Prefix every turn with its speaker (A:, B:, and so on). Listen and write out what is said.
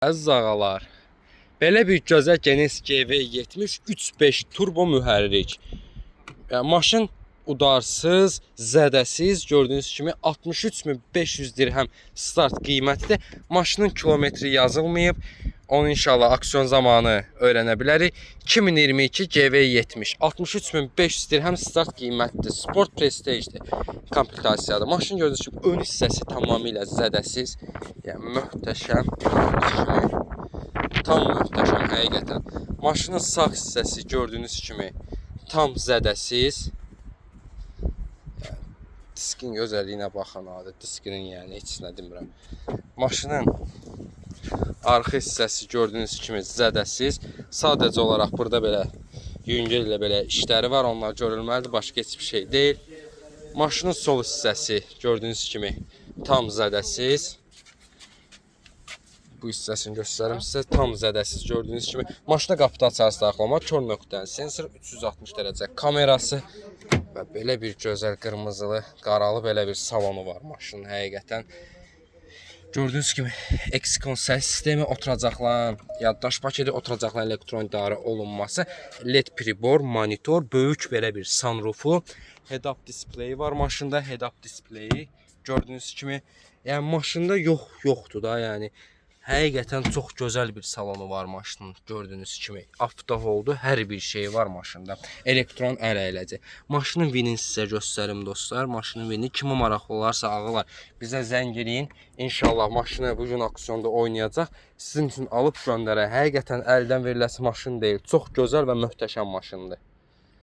A: Əziz ağalar, belə bir gözəl Genesis GV70 3.5 turbo mühərrik. Maşın udarsız, zədəsiz, gördüyünüz kimi 63.500 dirhəm start qiymətidir. Maşının kilometri yazılmayıb. Onu inşallah aksiyon zamanı öyrənə bilərik. 2022 GV70 63.500 dirhəm start qiymətidir. Sport Prestige'dir. Komplektasiyadır. Maşın gördüyünüz kimi ön hissəsi tamamilə zədəsiz. Yəni möhtəşəm. Tam möhtəşəm həqiqətən. Maşının sağ hissəsi gördüyünüz kimi tam zədəsiz. Diskin gözəlliyinə baxın adı. Diskinin yəni heç nə demirəm. Maşının arxa hissəsi gördüyünüz kimi zədəsiz. Sadəcə olaraq burada belə yüngül ilə belə işləri var. Onlar görülməlidir. Başqa heç bir şey deyil. Maşının sol hissəsi gördüyünüz kimi tam zədəsiz. Bu hissəsini göstərim sizə. Tam zədəsiz gördüyünüz kimi. Maşına qapıda açarsa daxilama kör nöqtənin sensor 360 dərəcə kamerası və belə bir gözəl qırmızılı, qaralı belə bir salonu var maşının həqiqətən. Gördüyünüz kimi Exicon səs sistemi, oturacaqların, yaddaş paketi, oturacaqların elektron idarə olunması, LED pribor, monitor, böyük belə bir sunroofu, head-up displeyi var maşında, head-up displeyi gördüyünüz kimi. Yəni maşında yoxdur da, yəni həqiqətən çox gözəl bir salonu var maşının gördüyünüz kimi. Avtoholdu, hər bir şey var maşında. Elektron əl əyləci. Maşının vinini sizə göstərim dostlar. Maşının vini kimi maraqlı olarsa ağalar bizə zəng eləyin. İnşallah maşını bu gün aksiyonda oynayacaq. Sizin üçün alıb göndərək. Həqiqətən əldən veriləsi maşın deyil. Çox gözəl və möhtəşəm maşındır.